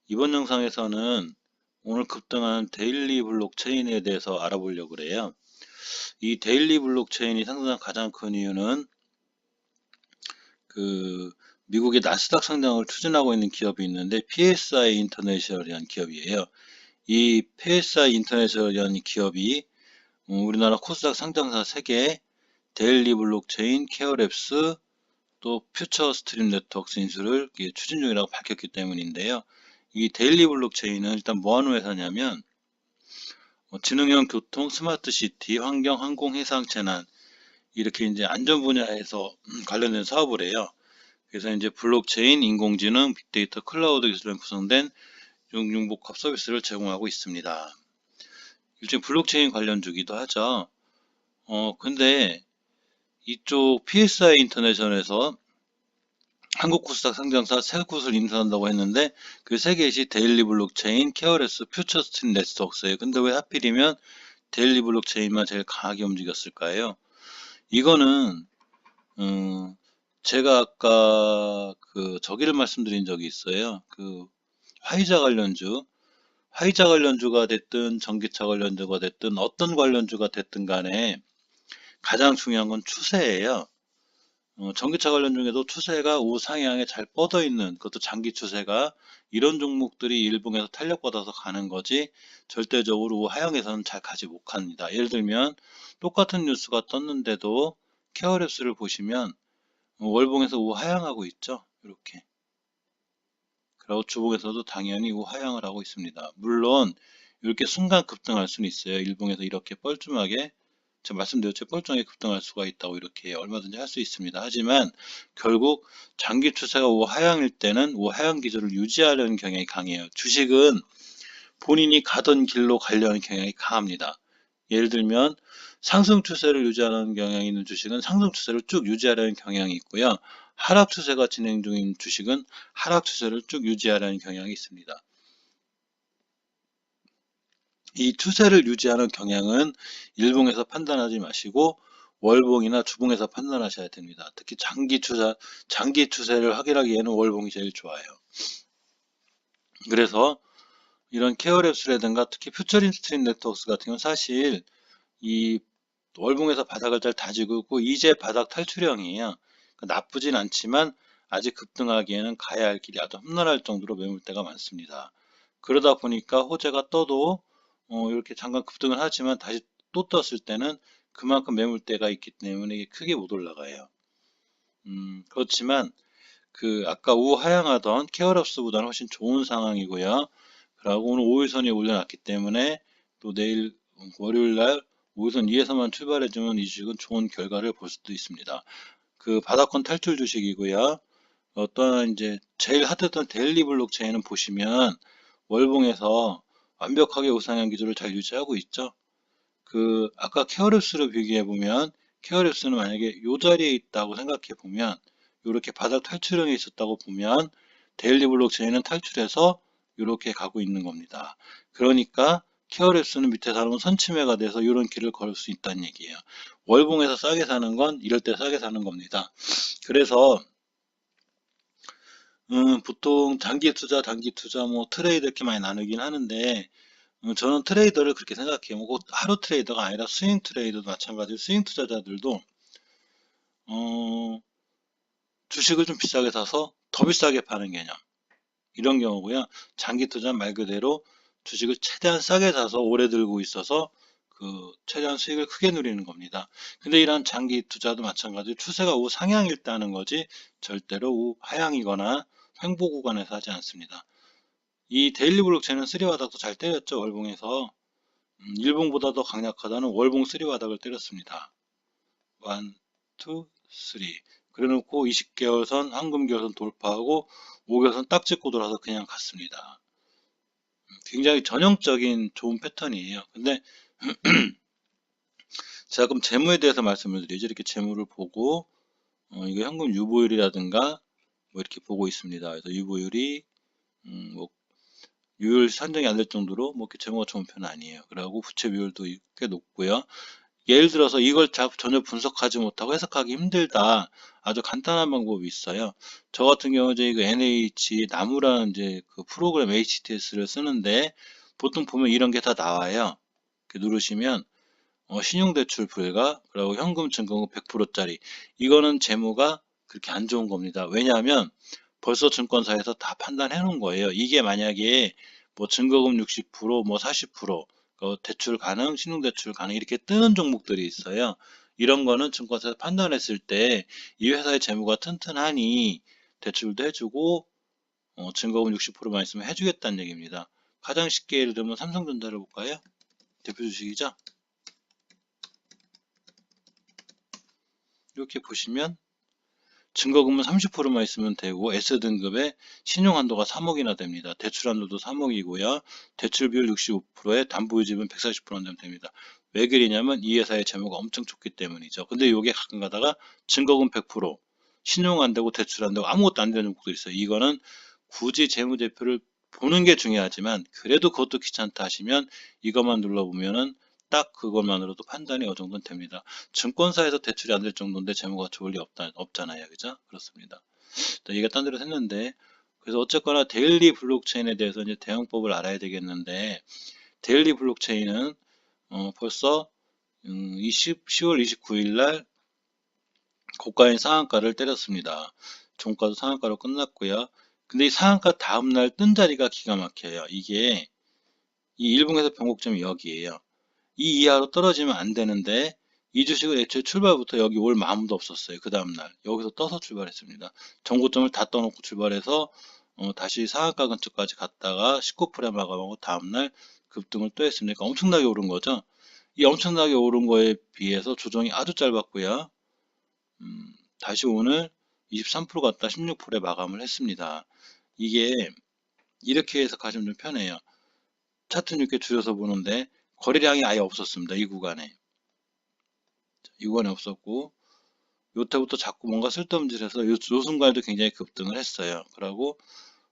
이번 영상에서는 오늘 급등한 데일리 블록체인에 대해서 알아보려고 그래요. 이 데일리 블록체인이 상승한 가장 큰 이유는 그 미국의 나스닥 상장을 추진하고 있는 기업이 있는데 PSI 인터내셔널이라는 기업이에요. 이 PSI 인터내셔널이라는 기업이 우리나라 코스닥 상장사 3개, 데일리 블록체인, 케어랩스, 또 퓨처 스트림 네트워크스 인수를 추진 중이라고 밝혔기 때문인데요. 이 데일리 블록체인은 일단 뭐 하는 회사냐면 지능형 교통, 스마트 시티, 환경, 항공, 해상, 재난 이렇게 이제 안전 분야에서 관련된 사업을 해요. 그래서 이제 블록체인, 인공지능, 빅데이터, 클라우드 기술로 구성된 융복합 서비스를 제공하고 있습니다. 일종의 블록체인 관련주기도 하죠. 근데 이쪽 PSI 인터내셔널에서 한국 코스닥 상장사 3곳을 인수한다고 했는데 그 3개시 데일리 블록체인, 케어레스, 퓨처 스트림 네트워크스예요. 근데 왜 하필이면 데일리 블록체인만 제일 강하게 움직였을까요? 이거는 제가 아까 저기를 말씀드린 적이 있어요. 화이자 관련주, 화이자 관련주가 됐든 전기차 관련주가 됐든 어떤 관련주가 됐든 간에 가장 중요한 건 추세예요. 전기차 관련 중에도 추세가 우상향에 잘 뻗어 있는 그것도 장기 추세가 이런 종목들이 일봉에서 탄력받아서 가는 거지 절대적으로 우하향에서는 잘 가지 못합니다. 예를 들면 똑같은 뉴스가 떴는데도 케어랩스를 보시면 월봉에서 우하향하고 있죠. 이렇게. 그리고 주봉에서도 당연히 우하향을 하고 있습니다. 물론 이렇게 순간 급등할 수는 있어요. 일봉에서 이렇게 뻘쭘하게 제가 말씀드렸죠. 뻘쭘하게 급등할 수가 있다고 이렇게 얼마든지 할 수 있습니다. 하지만 결국 장기 추세가 우하향일 때는 우하향 기조를 유지하려는 경향이 강해요. 주식은 본인이 가던 길로 가려는 경향이 강합니다. 예를 들면 상승 추세를 유지하는 경향이 있는 주식은 상승 추세를 쭉 유지하려는 경향이 있고요. 하락 추세가 진행 중인 주식은 하락 추세를 쭉 유지하려는 경향이 있습니다. 이 추세를 유지하는 경향은 일봉에서 판단하지 마시고 월봉이나 주봉에서 판단하셔야 됩니다. 특히 장기 추세를 확인하기에는 월봉이 제일 좋아요. 그래서 이런 케어랩스라든가 특히 퓨처링 스트림 네트워크스 같은 경우는 사실 이 월봉에서 바닥을 잘 다지고 있고 이제 바닥 탈출형이에요. 나쁘진 않지만 아직 급등하기에는 가야 할 길이 아주 험난할 정도로 매물대가 많습니다. 그러다 보니까 호재가 떠도 이렇게 잠깐 급등을 하지만 다시 또 떴을 때는 그만큼 매물대가 있기 때문에 이게 크게 못 올라가요. 그렇지만 아까 우하향하던 케어럽스보다는 훨씬 좋은 상황이고요. 그리고 오늘 5일선이 올려놨기 때문에 또 내일 월요일 날 5일선 위에서만 출발해주면 이 주식은 좋은 결과를 볼 수도 있습니다. 바닥권 탈출 주식이고요. 어떤 이제 제일 핫했던 데일리 블록체인은 보시면 월봉에서 완벽하게 우상향 기조를 잘 유지하고 있죠. 아까 케어랩스로 비교해 보면 케어랩스는 만약에 이 자리에 있다고 생각해 보면 이렇게 바닥 탈출형이 있었다고 보면 데일리 블록체인은 탈출해서 이렇게 가고 있는 겁니다. 그러니까 케어랩스는 밑에 사놓은 선침해가 돼서 이런 길을 걸을 수 있다는 얘기예요. 월봉에서 싸게 사는 건 이럴 때 싸게 사는 겁니다. 그래서 보통 장기 투자, 단기 투자, 뭐 트레이드 이렇게 많이 나누긴 하는데 저는 트레이더를 그렇게 생각해요. 뭐 꼭 하루 트레이더가 아니라 스윙 트레이더도 마찬가지로 스윙 투자자들도 어, 주식을 좀 비싸게 사서 더 비싸게 파는 개념 이런 경우고요. 장기 투자 말 그대로 주식을 최대한 싸게 사서 오래 들고 있어서 최대한 수익을 크게 누리는 겁니다. 근데 이런 장기 투자도 마찬가지로 추세가 우상향일 때 하는 거지 절대로 우하향이거나 횡보 구간에서 하지 않습니다. 이 데일리 블록체인은 3바닥도 잘 때렸죠. 월봉에서 일봉보다 더 강력하다는 월봉 3바닥을 때렸습니다. 1, 2, 3 그래놓고 20개월선, 황금개월선 돌파하고 5개월선 딱 찍고 돌아서 그냥 갔습니다. 굉장히 전형적인 좋은 패턴이에요. 근데 제가 그럼 재무에 대해서 말씀을 드리죠. 이렇게 재무를 보고 이거 현금 유보율이라든가 뭐 이렇게 보고 있습니다. 그래서 유보율이 뭐 유효율 산정이 안 될 정도로 뭐 이렇게 재무가 좋은 편은 아니에요. 그리고 부채 비율도 꽤 높고요. 예를 들어서 이걸 전혀 분석하지 못하고 해석하기 힘들다. 아주 간단한 방법이 있어요. 저 같은 경우 이제 이거 NH 나무라는 이제 그 프로그램 HTS를 쓰는데 보통 보면 이런 게 다 나와요. 이렇게 누르시면 신용대출 불가, 그리고 현금 증거금 100%짜리. 이거는 재무가 그렇게 안 좋은 겁니다. 왜냐하면 벌써 증권사에서 다 판단해 놓은 거예요. 이게 만약에 뭐 증거금 60%, 뭐 40%, 대출 가능, 신용대출 가능 이렇게 뜨는 종목들이 있어요. 이런 거는 증권사에서 판단했을 때 이 회사의 재무가 튼튼하니 대출도 해주고 증거금 60%만 있으면 해주겠다는 얘기입니다. 가장 쉽게 예를 들면 삼성전자를 볼까요? 대표 주식이죠. 이렇게 보시면 증거금은 30%만 있으면 되고 S등급에 신용한도가 3억이나 됩니다. 대출한도도 3억이고요. 대출 비율 65%에 담보유지분 140%만 되면 됩니다. 왜 그러냐면 이 회사의 재무가 엄청 좋기 때문이죠. 근데 이게 가끔 가다가 증거금 100%, 신용 안 되고 대출 안 되고 아무것도 안 되는 종목도 있어요. 이거는 굳이 재무제표를 보는 게 중요하지만 그래도 그것도 귀찮다 하시면 이것만 눌러보면은 딱 그것만으로도 판단이 어느 정도는 됩니다. 증권사에서 대출이 안 될 정도인데 재무가 좋을 리 없잖아요. 그죠? 그렇습니다. 얘기가 딴 데로 했는데, 그래서 어쨌거나 데일리 블록체인에 대해서 이제 대응법을 알아야 되겠는데, 데일리 블록체인은 벌써 10월 29일 날 고가인 상한가를 때렸습니다. 종가도 상한가로 끝났고요. 근데 이 상한가 다음날 뜬 자리가 기가 막혀요. 이게 이 일봉에서 변곡점이 여기에요. 이 이하로 떨어지면 안 되는데 이 주식은 애초에 출발부터 여기 올 마음도 없었어요. 그 다음날 여기서 떠서 출발했습니다. 정고점을 다 떠놓고 출발해서 다시 상한가 근처까지 갔다가 19%에 마감하고 다음날 급등을 또 했으니까 엄청나게 오른 거죠. 이 엄청나게 오른 거에 비해서 조정이 아주 짧았고요. 다시 오늘 23% 갔다 16%에 마감을 했습니다. 이게 이렇게 해서 가시면 좀 편해요. 차트 이렇게 줄여서 보는데 거래량이 아예 없었습니다. 이 구간에. 이 구간에 없었고 요때부터 자꾸 뭔가 쓸데없는 짓 해서 요 순간에도 굉장히 급등을 했어요. 그리고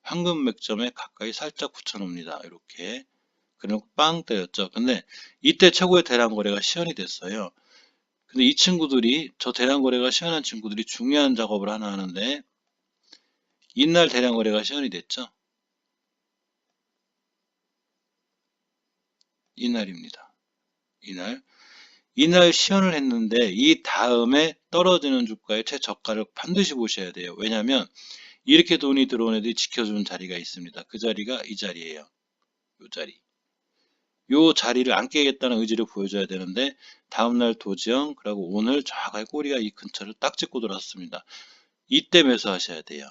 황금 맥점에 가까이 살짝 붙여놓습니다. 이렇게. 그리고 빵 때렸죠. 근데 이때 최고의 대량 거래가 시연이 됐어요. 근데 이 친구들이 저 대량 거래가 시연한 친구들이 중요한 작업을 하나 하는데 이날 대량 거래가 시연이 됐죠. 이날입니다. 이날 시연을 했는데 이 다음에 떨어지는 주가의 최저가를 반드시 보셔야 돼요. 왜냐하면 이렇게 돈이 들어온 애들이 지켜주는 자리가 있습니다. 그 자리가 이 자리예요. 이 자리. 이 자리를 안 깨겠다는 의지를 보여줘야 되는데 다음날 도지형 그리고 오늘 좌가의 꼬리가 이 근처를 딱 찍고 들어왔습니다. 이때 매수하셔야 돼요.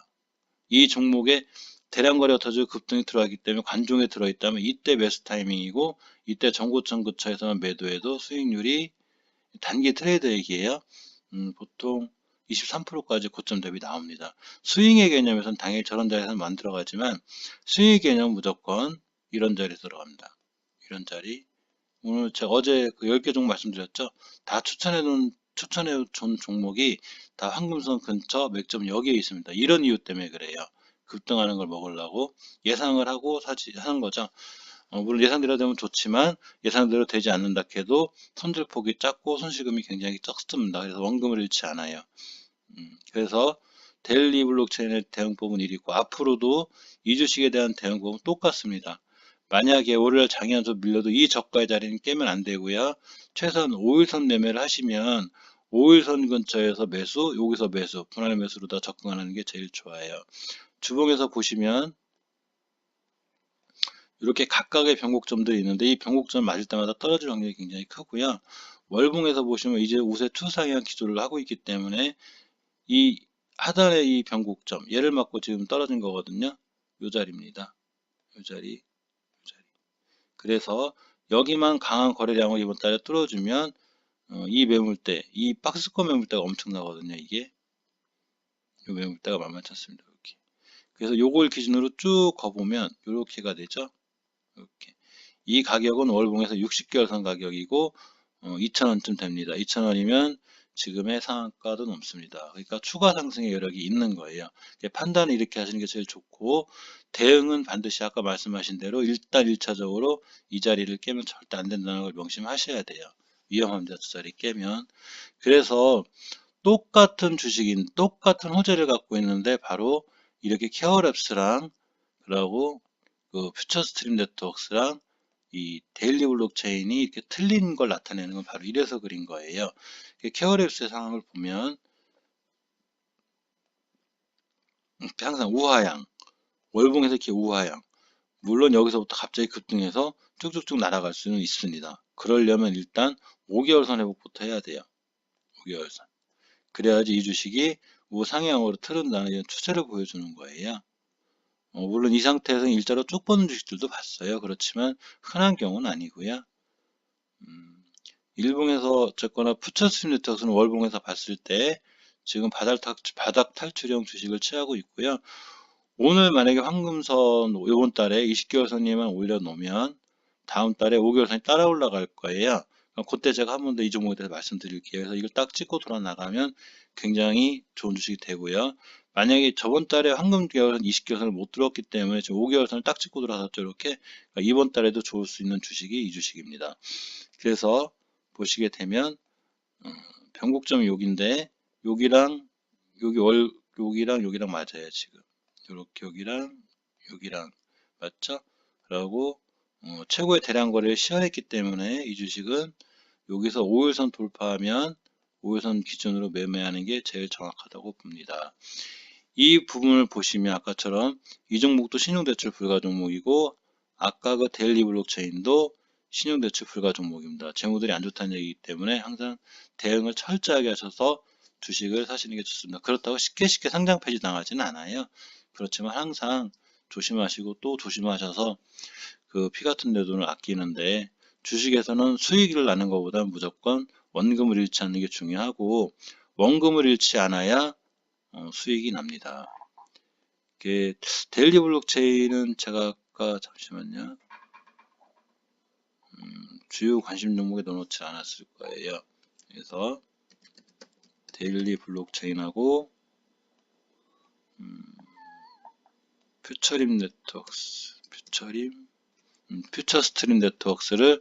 이 종목에 대량 거래가 터지고 급등이 들어왔기 때문에 관종에 들어있다면 이때 매수 타이밍이고 이때 정고점 근처에서만 매도해도 수익률이 단기 트레이드 얘기예요. 보통 23%까지 고점 대비 나옵니다. 스윙의 개념에서는 당연히 저런 자리에서 만들어가지만 스윙의 개념은 무조건 이런 자리에서 들어갑니다. 이런 자리. 오늘 제가 어제 그 10개 종목 말씀드렸죠. 다 추천해준 종목이 다 황금선 근처 맥점 여기에 있습니다. 이런 이유 때문에 그래요. 급등하는 걸 먹으려고 예상을 하고 하는 거죠. 물론 예상대로 되면 좋지만 예상대로 되지 않는다 해도 손절폭이 작고 손실금이 굉장히 적습니다. 그래서 원금을 잃지 않아요. 그래서 데일리 블록체인의 대응법은 이리 있고 앞으로도 이 주식에 대한 대응법은 똑같습니다. 만약에 월요일 장현수 밀려도 이 저가의 자리는 깨면 안 되고요. 최소한 5일선 매매를 하시면 5일선 근처에서 매수, 여기서 매수, 분할 매수로 다 접근하는 게 제일 좋아요. 주봉에서 보시면 이렇게 각각의 변곡점들이 있는데 이 변곡점 맞을 때마다 떨어질 확률이 굉장히 크고요. 월봉에서 보시면 이제 우세 추상향 기조를 하고 있기 때문에 이 하단의 이 변곡점 얘를 맞고 지금 떨어진 거거든요. 요 자리입니다. 요 자리, 요 자리. 그래서 여기만 강한 거래량을 이번 달에 뚫어주면 이 매물대, 이 박스권 매물대가 엄청나거든요. 이게 요 매물대가 만만치 않습니다. 이렇게. 그래서 요걸 기준으로 쭉 가보면 이렇게가 되죠. 이렇게. 이 가격은 월봉에서 60개월선 가격이고 2,000원쯤 됩니다. 2,000원이면 지금의 상한가도 넘습니다. 그러니까 추가 상승의 여력이 있는 거예요. 판단을 이렇게 하시는 게 제일 좋고 대응은 반드시 아까 말씀하신 대로 일단 1차적으로 이 자리를 깨면 절대 안 된다는 걸 명심하셔야 돼요. 위험합니다. 두 자리 깨면. 그래서 똑같은 주식인, 똑같은 호재를 갖고 있는데 바로 이렇게 케어랩스랑 그리고 그 퓨처 스트림 네트워크스랑 이 데일리 블록체인이 이렇게 틀린 걸 나타내는 건 바로 이래서 그린 거예요. 케어랩스의 상황을 보면 항상 우하향, 월봉에서 이렇게 우하향. 물론 여기서부터 갑자기 급등해서 쭉쭉쭉 날아갈 수는 있습니다. 그러려면 일단 5개월선 회복부터 해야 돼요. 5개월선. 그래야지 이 주식이 우상향으로 틀은다는 이런 추세를 보여주는 거예요. 물론 이 상태에서 일자로 쭉 뻗는 주식들도 봤어요. 그렇지만 흔한 경우는 아니고요. 일봉에서 어쨌거나 푸처스트림 네트워크는 월봉에서 봤을 때 지금 바닥 탈출형 주식을 취하고 있고요. 오늘 만약에 황금선 이번 달에 20개월선이만 올려놓으면 다음 달에 5개월선이 따라 올라갈 거예요. 그때 제가 한 번 더 이 종목에 대해서 말씀드릴게요. 그래서 이걸 딱 찍고 돌아 나가면 굉장히 좋은 주식이 되고요. 만약에 저번 달에 황금개월선 20개월선을 못 들었기 때문에 지금 5개월선을 딱 찍고 돌아섰죠. 이렇게 이번 달에도 좋을 수 있는 주식이 이 주식입니다. 그래서 보시게 되면 변곡점이 여기인데 여기랑 여기랑 맞아요. 지금 이렇게 여기랑 맞죠? 그리고 최고의 대량 거래를 시현했기 때문에 이 주식은 여기서 5일선 돌파하면 5일선 기준으로 매매하는 게 제일 정확하다고 봅니다. 이 부분을 보시면 아까처럼 이 종목도 신용대출 불가 종목이고 아까 그 데일리 블록체인도 신용대출 불가 종목입니다. 재무들이 안 좋다는 얘기이기 때문에 항상 대응을 철저하게 하셔서 주식을 사시는 게 좋습니다. 그렇다고 쉽게 상장 폐지 당하지는 않아요. 그렇지만 항상 조심하시고 또 조심하셔서 그 피 같은 내 돈을 아끼는데 주식에서는 수익을 나는 것보다 무조건 원금을 잃지 않는 게 중요하고 원금을 잃지 않아야 수익이 납니다. 데일리 블록체인은 제가 아까 잠시만요. 주요 관심 종목에 넣어놓지 않았을 거예요. 그래서 데일리 블록체인하고 퓨처림 네트워크스, 퓨처 스트림 네트워크스를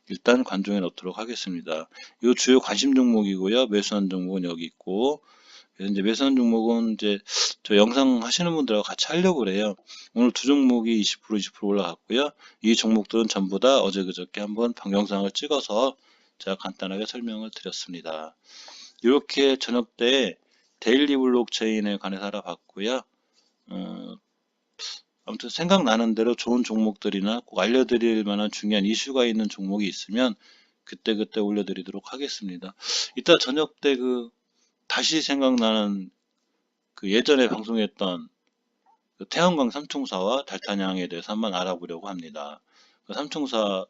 일단 관종에 넣도록 하겠습니다. 이 주요 관심 종목이고요. 매수한 종목은 여기 있고, 그래서 이제 매수한 종목은 이제 저 영상 하시는 분들하고 같이 하려고 그래요. 오늘 두 종목이 20% 올라갔고요. 이 종목들은 전부 다 어제 그저께 한번 방영상을 찍어서 제가 간단하게 설명을 드렸습니다. 이렇게 저녁 때 데일리 블록체인에 관해서 알아봤고요. 아무튼 생각나는 대로 좋은 종목들이나 꼭 알려드릴 만한 중요한 이슈가 있는 종목이 있으면 그때그때 올려드리도록 하겠습니다. 이따 저녁 때 다시 생각나는 예전에 방송했던 태양광 삼총사와 달탄양에 대해서 한번 알아보려고 합니다. 삼총사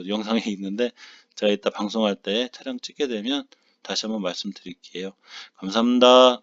영상이 있는데 제가 이따 방송할 때 촬영 찍게 되면 다시 한번 말씀드릴게요. 감사합니다.